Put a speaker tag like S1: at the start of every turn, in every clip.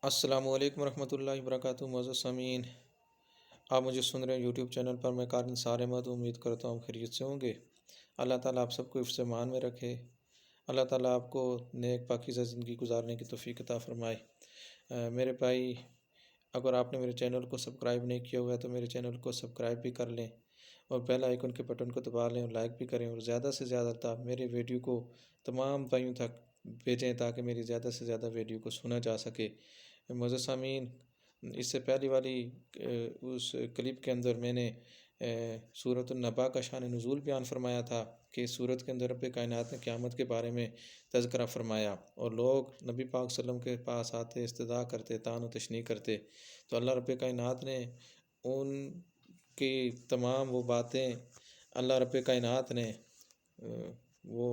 S1: السلام علیکم ورحمۃ اللہ وبرکاتہ۔ معزز سامعین، آپ مجھے سن رہے ہیں یوٹیوب چینل پر۔ میں قارن صار احمد امید کرتا ہوں خیریت سے ہوں گے۔ اللہ تعالیٰ آپ سب کو حفظ ایمان میں رکھے۔ اللہ تعالیٰ آپ کو نیک پاکیزہ زندگی گزارنے کی توفیق عطا فرمائے۔ میرے بھائی، اگر آپ نے میرے چینل کو سبسکرائب نہیں کیا ہوا ہے تو میرے چینل کو سبسکرائب بھی کر لیں اور بیل آئیکن کے بٹن کو دبا لیں اور لائک بھی کریں، اور زیادہ سے زیادہ تک میرے ویڈیو کو تمام بھائیوں تک بھیجیں تاکہ میری زیادہ سے زیادہ ویڈیو کو سنا جا سکے۔ معزز سامعین، اس سے پہلی والی اس کلپ کے اندر میں نے سورۃ النبا کا شان نزول بیان فرمایا تھا کہ سورت کے اندر رب کائنات نے قیامت کے بارے میں تذکرہ فرمایا، اور لوگ نبی پاک صلی اللہ علیہ وسلم کے پاس آتے، استدعا کرتے، طعن و تشنیع کرتے، تو اللہ رب کائنات نے ان کی تمام وہ باتیں اللہ رب کائنات نے وہ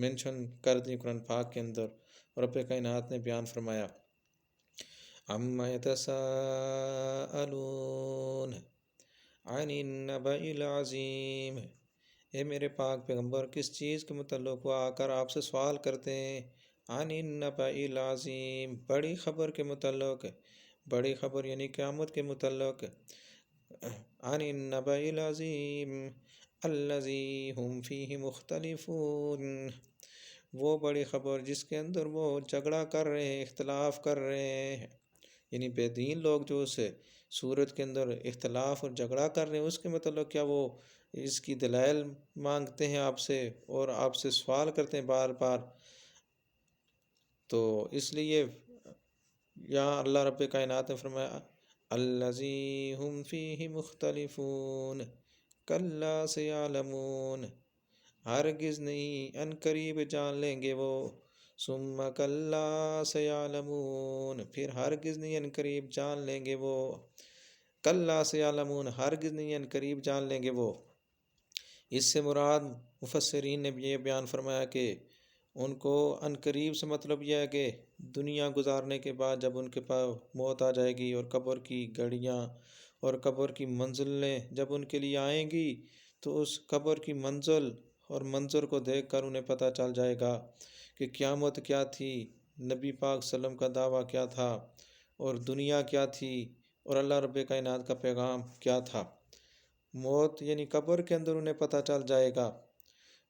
S1: منشن کر دی قرآن پاک کے اندر، اور رب کائنات نے بیان فرمایا عَمَّ يَتَسَاءَلُونَ عَنِ النَّبَإِ الْعَظِيمِ۔ اے میرے پاک پیغمبر، کس چیز کے متعلق وہ آ کر آپ سے سوال کرتے ہیں؟ عَنِ النَّبَإِ الْعَظِيمِ، بڑی خبر کے متعلق، بڑی خبر یعنی قیامت کے متعلق۔ عَنِ النَّبَإِ الْعَظِيمِ الَّذِي هُمْ فِيهِ مُخْتَلِفُونَ، وہ بڑی خبر جس کے اندر وہ جھگڑا کر رہے ہیں، اختلاف کر رہے ہیں، یعنی بے دین لوگ جو اس صورت کے اندر اختلاف اور جھگڑا کر رہے ہیں، اس کے متعلق کیا وہ اس کی دلائل مانگتے ہیں آپ سے اور آپ سے سوال کرتے ہیں بار بار؟ تو اس لیے یہاں اللہ رب کائنات نے فرمایا الذی ہم فیہ مختلفون کلا سیعلمون، ہرگز نہیں، ان قریب جان لیں گے وہ، ثم کلا سیعلمون، پھر ہرگز نہیں، ان قریب جان لیں گے وہ، کلا سیعلمون، ہرگز نہیں، ان قریب جان لیں گے وہ۔ اس سے مراد مفسرین نے یہ بیان فرمایا کہ ان کو ان قریب سے مطلب یہ ہے کہ دنیا گزارنے کے بعد جب ان کے پاس موت آ جائے گی اور قبر کی گھڑیاں اور قبر کی منزلیں جب ان کے لیے آئیں گی، تو اس قبر کی منزل اور منظر کو دیکھ کر انہیں پتہ چل جائے گا کہ قیامت کیا تھی، نبی پاک صلی اللہ علیہ وسلم کا دعویٰ کیا تھا، اور دنیا کیا تھی، اور اللہ رب کائنات کا پیغام کیا تھا۔ موت یعنی قبر کے اندر انہیں پتہ چل جائے گا۔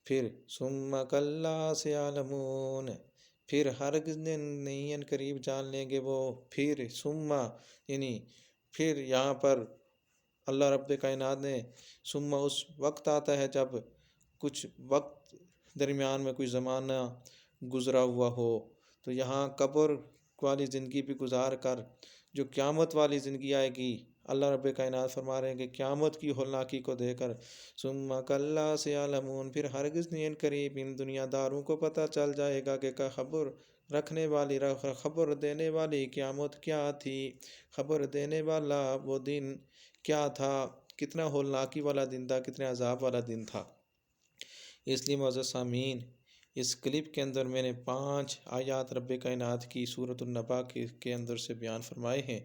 S1: پھر ثم کلا سیعلمون، پھر ہرگز نہیں، ان قریب جان لیں گے وہ، پھر ثم یعنی پھر یہاں پر اللہ رب کائنات نے ثم اس وقت آتا ہے جب کچھ وقت درمیان میں کوئی زمانہ گزرا ہوا ہو، تو یہاں قبر والی زندگی بھی گزار کر جو قیامت والی زندگی آئے گی، اللہ رب کائنات فرما رہے ہیں کہ قیامت کی ہولناکی کو دے کر ثم کلا سیعلمون، پھر ہرگز نہیں، ان قریب ان دنیا داروں کو پتہ چل جائے گا کہ خبر رکھنے والی، خبر دینے والی قیامت کیا تھی، خبر دینے والا وہ دن کیا تھا، کتنا ہولناکی والا دن تھا، کتنے عذاب والا دن تھا۔ اس لیے معزز سامعین، اس کلپ کے اندر میں نے 5 آیات رب کائنات کی سورۃ النبا کے اندر سے بیان فرمائے ہیں،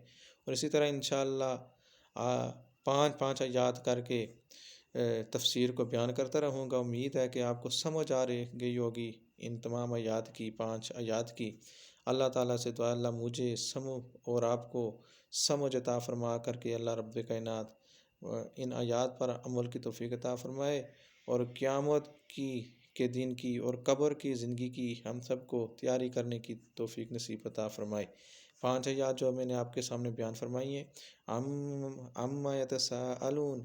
S1: اور اسی طرح انشاءاللہ 5 آیات کر کے تفسیر کو بیان کرتا رہوں گا۔ امید ہے کہ آپ کو سمجھ آ گئی ہوگی ان تمام آیات کی، 5 آیات کی۔ اللہ تعالیٰ سے دعا اللہ مجھے اور آپ کو سمجھ عطا فرما کر کے اللہ رب کائنات ان آیات پر عمل کی توفیق عطا فرمائے، اور قیامت کے دن کی اور قبر کی زندگی کی ہم سب کو تیاری کرنے کی توفیق نصیب عطا فرمائے۔ 5 آیات جو میں نے آپ کے سامنے بیان فرمائی ہیں، عَمَّ يَتَسَاءَلُونَ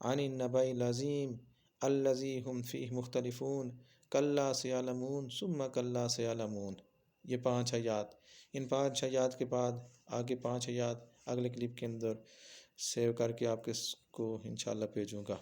S1: عَنِ النَّبَإِ الْعَظِيمِ الَّذِي هُمْ فِيهِ مُخْتَلِفُونَ كَلَّا سَيَعْلَمُونَ ثُمَّ كَلَّا سَيَعْلَمُونَ، یہ 5 آیات۔ ان 5 آیات کے بعد آگے 5 آیات اگلے کلپ کے اندر سیو کر کے آپ کو انشاءاللہ بھیجوں گا۔